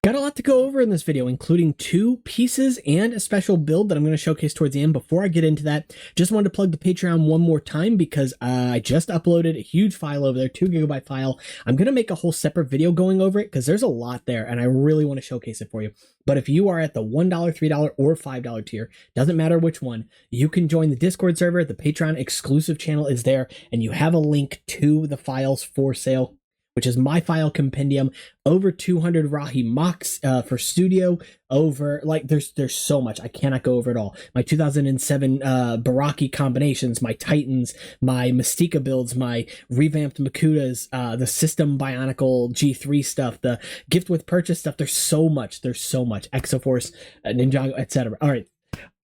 Got a lot to go over in this video, including 2 pieces and a special build that I'm going to showcase towards the end. Before I get into that, just wanted to plug the Patreon one more time because I just uploaded a huge file over there, 2 GB file. I'm going to make a whole separate video going over it because there's a lot there and I really want to showcase it for you. But if you are at the $1, $3, or $5 tier, doesn't matter which one, you can join the Discord server. The Patreon exclusive channel is there and you have a link to the files for sale, which is my file compendium, over 200 Rahi mocks for studio, over, like, there's so much. I cannot go over it all. My 2007 Baraki combinations, my Titans, my Mystica builds, my revamped Makutas, the system Bionicle G3 stuff, the gift with purchase stuff. There's so much. Exoforce, Ninjago, etc. All right.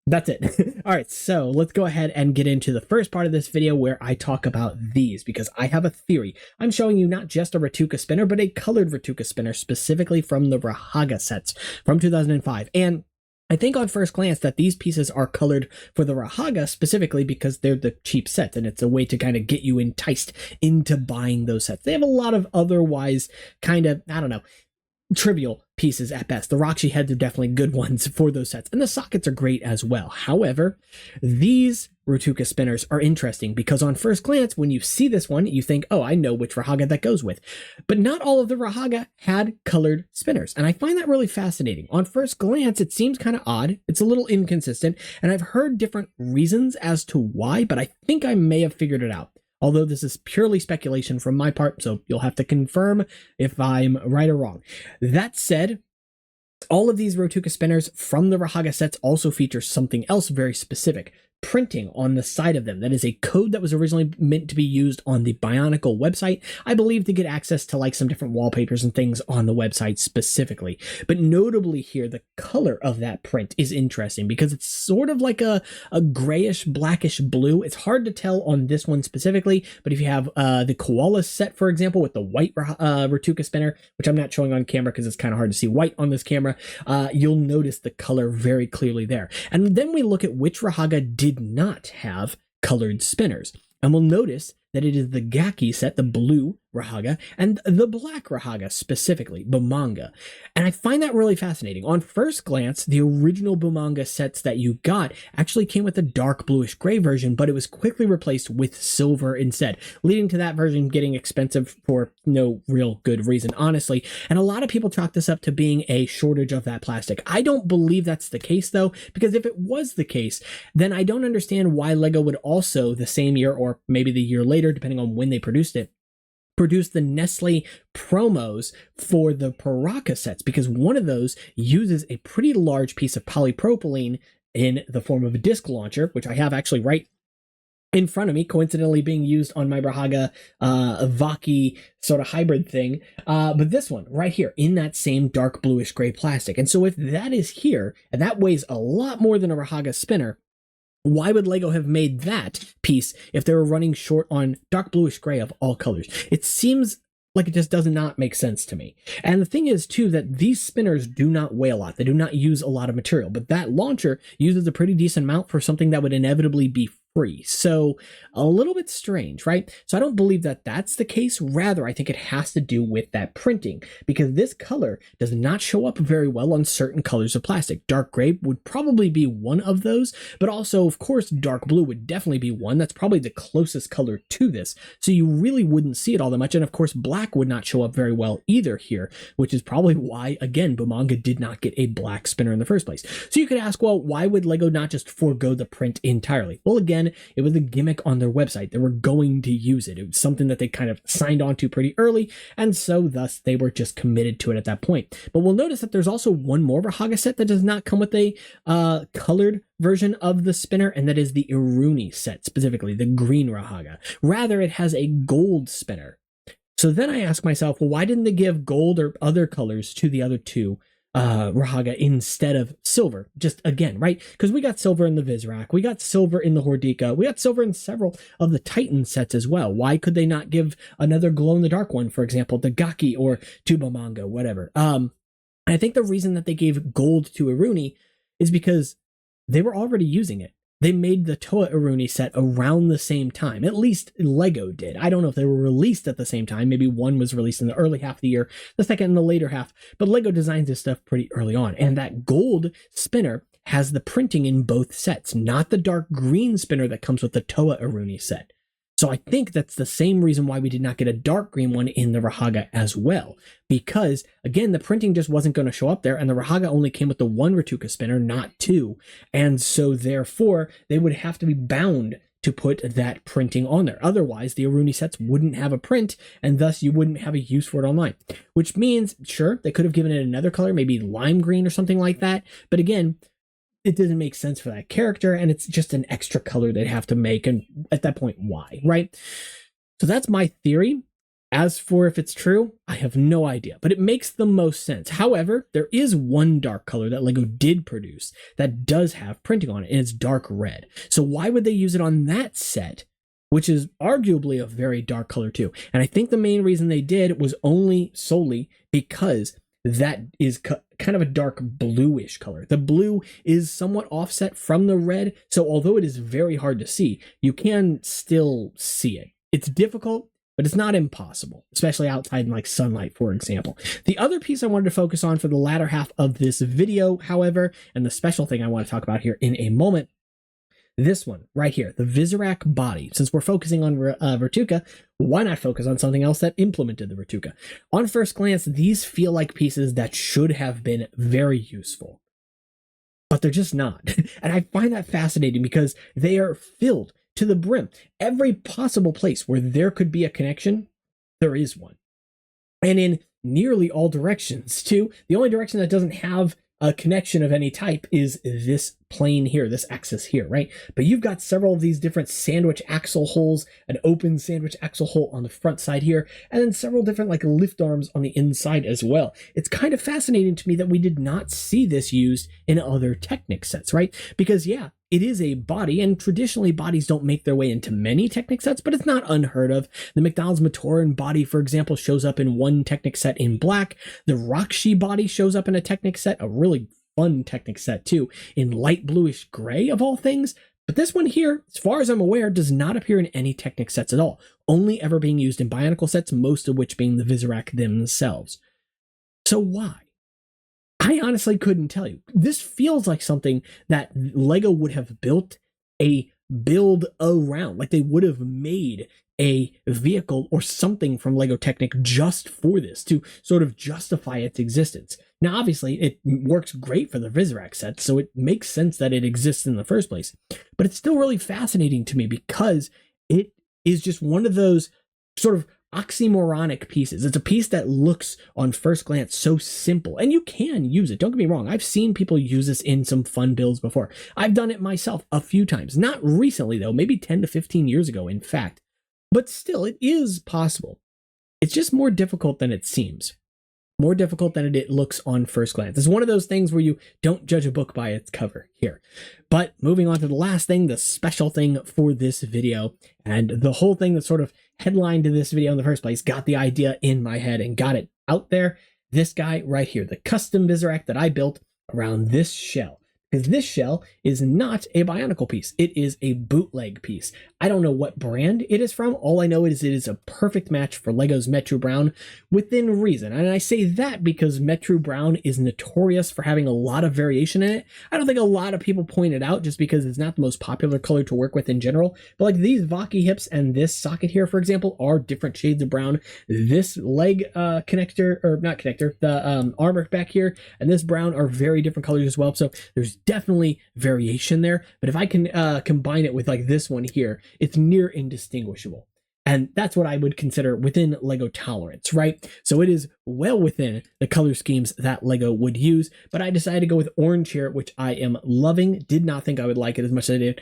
That's it. All right, so let's go ahead and get into the first part of this video where I talk about these because I have a theory. I'm showing you not just a Rhotuka spinner, but a colored Rhotuka spinner specifically from the Rahaga sets from 2005. And I think on first glance that these pieces are colored for the Rahaga specifically because they're the cheap sets and it's a way to kind of get you enticed into buying those sets. They have a lot of otherwise kind of, I don't know, trivial pieces at best. The Roxy heads are definitely good ones for those sets, and the sockets are great as well. However, these Rhotuka spinners are interesting because on first glance, when you see this one, you think, oh, I know which Rahaga that goes with. But not all of the Rahaga had colored spinners, and I find that really fascinating. On first glance, it seems kind of odd. It's a little inconsistent, and I've heard different reasons as to why, but I think I may have figured it out. Although this is purely speculation from my part, so you'll have to confirm if I'm right or wrong. That said, all of these Rhotuka spinners from the Rahaga sets also feature something else very specific. Printing on the side of them. That is a code that was originally meant to be used on the Bionicle website, I believe, to get access to like some different wallpapers and things on the website specifically. But notably here, the color of that print is interesting because it's sort of like a grayish, blackish blue. It's hard to tell on this one specifically, but if you have the Koala set, for example, with the white Rhotuka spinner, which I'm not showing on camera because it's kind of hard to see white on this camera, you'll notice the color very clearly there. And then we look at which Rahaga did not have colored spinners. And we'll notice that it is the Gaki set, the blue Rahaga, and the black Rahaga specifically, Bumanga. And I find that really fascinating. On first glance, the original Bumanga sets that you got actually came with a dark bluish gray version, but it was quickly replaced with silver instead, leading to that version getting expensive for no real good reason, honestly. And a lot of people chalk this up to being a shortage of that plastic. I don't believe that's the case, though, because if it was the case, then I don't understand why LEGO would also, the same year or maybe the year later, depending on when they produced it, produce the Nestle promos for the Paraka sets, because one of those uses a pretty large piece of polypropylene in the form of a disc launcher, which I have actually right in front of me, coincidentally being used on my Rahaga Vaki sort of hybrid thing. But this one right here in that same dark bluish gray plastic. And so if that is here, and that weighs a lot more than a Rahaga spinner, why would LEGO have made that piece if they were running short on dark bluish gray of all colors? It seems like it just does not make sense to me. And the thing is, too, that these spinners do not weigh a lot. They do not use a lot of material, but that launcher uses a pretty decent amount for something that would inevitably be free. So a little bit strange, right? So I don't believe that that's the case. Rather, I think it has to do with that printing because this color does not show up very well on certain colors of plastic. Dark gray would probably be one of those, but also, of course, dark blue would definitely be one. That's probably the closest color to this. So you really wouldn't see it all that much. And of course, black would not show up very well either here, which is probably why, again, Bumanga did not get a black spinner in the first place. So you could ask, well, why would LEGO not just forego the print entirely? Well, again, it was a gimmick on their website. They were going to use it. It was something that they kind of signed on to pretty early, and so thus they were just committed to it at that point. But we'll notice that there's also one more Rahaga set that does not come with a colored version of the spinner, and that is the Iruni set, specifically the green Rahaga. Rather, it has a gold spinner. So then I ask myself, well, why didn't they give gold or other colors to the other two Rahaga instead of silver? Just again, right? Because we got silver in the Vizrak, we got silver in the Hordika, we got silver in several of the Titan sets as well. Why could they not give another glow-in-the-dark one, for example, the Gaki or Tubamanga, whatever? I think the reason that they gave gold to Iruni is because they were already using it. they made the Toa Iruni set around the same time. At least Lego did. I don't know if they were released at the same time. Maybe one was released in the early half of the year, the second in the later half. But Lego designs this stuff pretty early on. And that gold spinner has the printing in both sets, not the dark green spinner that comes with the Toa Iruni set. So I think that's the same reason why we did not get a dark green one in the Rhotuka as well. Because, again, the printing just wasn't going to show up there, and the Rhotuka only came with the one Rhotuka spinner, not two. And so, therefore, they would have to be bound to put that printing on there. Otherwise, the Iruni sets wouldn't have a print, and thus you wouldn't have a use for it online. Which means, sure, they could have given it another color, maybe lime green or something like that. But again, it doesn't make sense for that character, and it's just an extra color they'd have to make, and at that point, why, right? So that's my theory. As for if it's true, I have no idea, but it makes the most sense. However, there is one dark color that Lego did produce that does have printing on it, and it's dark red. So why would they use it on that set, which is arguably a very dark color too? And I think the main reason they did was only solely because that is kind of a dark bluish color. The blue is somewhat offset from the red, so although it is very hard to see, you can still see it. It's difficult, but it's not impossible, especially outside in like sunlight, for example. The other piece I wanted to focus on for the latter half of this video, however, and the special thing I want to talk about here in a moment, this one right here, the Visorak body. Since we're focusing on Rhotuka, why not focus on something else that implemented the Rhotuka? On first glance, these feel like pieces that should have been very useful, but they're just not. And I find that fascinating because they are filled to the brim. Every possible place where there could be a connection, there is one. And in nearly all directions, too. The only direction that doesn't have a connection of any type is this plane here, this axis here, right? But you've got several of these different sandwich axle holes, an open sandwich axle hole on the front side here, and then several different like lift arms on the inside as well. It's kind of fascinating to me that we did not see this used in other Technic sets, right? Because yeah, it is a body, and traditionally bodies don't make their way into many Technic sets, but it's not unheard of. The McDonald's Matoran body, for example, shows up in one Technic set in black. The Rakshi body shows up in a Technic set, a really fun Technic set too, in light bluish gray of all things. But this one here, as far as I'm aware, does not appear in any Technic sets at all, only ever being used in Bionicle sets, most of which being the Visorak themselves. So why? I honestly couldn't tell you. This feels like something that Lego would have built a build around, like they would have made a vehicle or something from Lego Technic just for this, to sort of justify its existence. Now, obviously, it works great for the Visorak set, so it makes sense that it exists in the first place. But it's still really fascinating to me because it is just one of those sort of oxymoronic pieces. It's a piece that looks on first glance so simple, and you can use it. Don't get me wrong. I've seen people use this in some fun builds before. I've done it myself a few times. Not recently, though, maybe 10 to 15 years ago, in fact. But still, it is possible. It's just more difficult than it seems. More difficult than it looks on first glance. It's one of those things where you don't judge a book by its cover here. But moving on to the last thing, the special thing for this video, and the whole thing that sort of headlined this video in the first place, got the idea in my head and got it out there. This guy right here, the custom Visorak that I built around this shell. Because this shell is not a Bionicle piece. It is a bootleg piece. I don't know what brand it is from. All I know is it is a perfect match for Lego's Metru Brown within reason. And I say that because Metru Brown is notorious for having a lot of variation in it. I don't think a lot of people point it out just because it's not the most popular color to work with in general. But like these Vaki hips and this socket here, for example, are different shades of brown. This leg connector, or not connector, the armor back here and this brown are very different colors as well. So there's definitely variation there, but if I can combine it with like this one here, it's near indistinguishable. And that's what I would consider within Lego tolerance, right? So it is well within the color schemes that Lego would use, but I decided to go with orange here, which I am loving. Did not think I would like it as much as I did.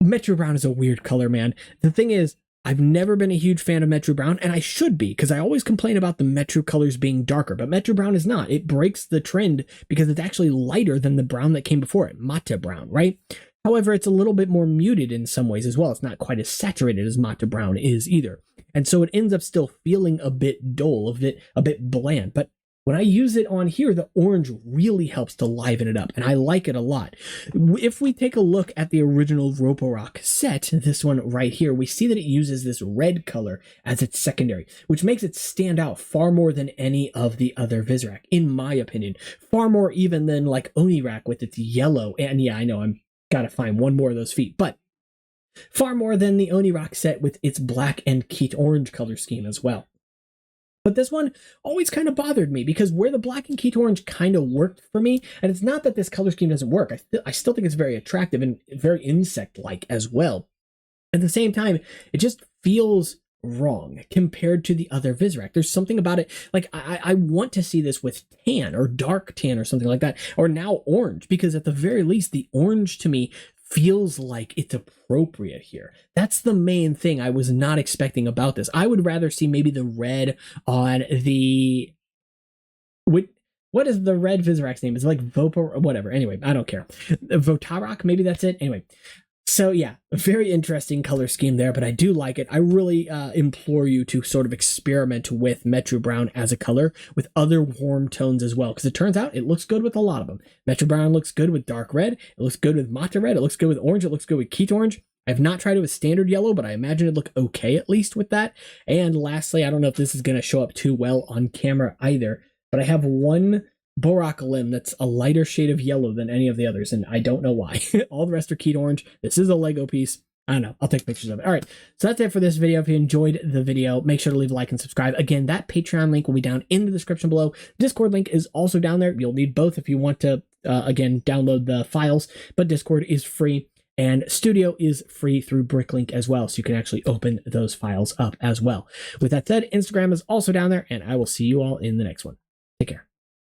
Metru Brown is a weird color, man. The thing is, I've never been a huge fan of Metru Brown, and I should be, because I always complain about the Metru colors being darker, but Metru Brown is not. It breaks the trend because it's actually lighter than the brown that came before it, Mata Brown, right? However, it's a little bit more muted in some ways as well. It's not quite as saturated as Mata Brown is either. And so it ends up still feeling a bit dull, a bit bland, but when I use it on here, the orange really helps to liven it up, and I like it a lot. If we take a look at the original Rhotuka set, this one right here, we see that it uses this red color as its secondary, which makes it stand out far more than any of the other Vizrak, in my opinion. Far more even than like Onirak with its yellow, and yeah, I know I'm gotta find one more of those feet, but far more than the Onirak set with its black and Keat orange color scheme as well. But this one always kind of bothered me because where the black and Keat orange kind of worked for me, and it's not that this color scheme doesn't work, I still think it's very attractive and very insect-like as well. At the same time, it just feels wrong compared to the other Vizrak. There's something about it, like I want to see this with tan or dark tan or something like that, or now orange, because at the very least, the orange to me feels like it's appropriate here. That's the main thing I was not expecting about this. I would rather see maybe the red on the... What is the red Vizrak's name? Is it like Vopor or whatever? Anyway, I don't care. Votarak, maybe that's it? Anyway. So yeah, a very interesting color scheme there, but I do like it. I really implore you to sort of experiment with Metro Brown as a color with other warm tones as well, because it turns out it looks good with a lot of them. Metro Brown looks good with dark red, it looks good with Mata red, it looks good with orange, it looks good with Keat orange. I've not tried it with standard yellow, but I imagine it'd look okay at least with that. And lastly, I don't know if this is going to show up too well on camera either, but I have one Borak limb that's a lighter shade of yellow than any of the others, and I don't know why. All the rest are Keat orange. This is a Lego piece. I don't know. I'll take pictures of it. All right, so that's it for this video. If you enjoyed the video, make sure to leave a like and subscribe. Again, that Patreon link will be down in the description below. Discord link is also down there. You'll need both if you want to, again, download the files, but Discord is free. And Studio is free through Bricklink as well, so you can actually open those files up as well. With that said, Instagram is also down there, and I will see you all in the next one. Take care.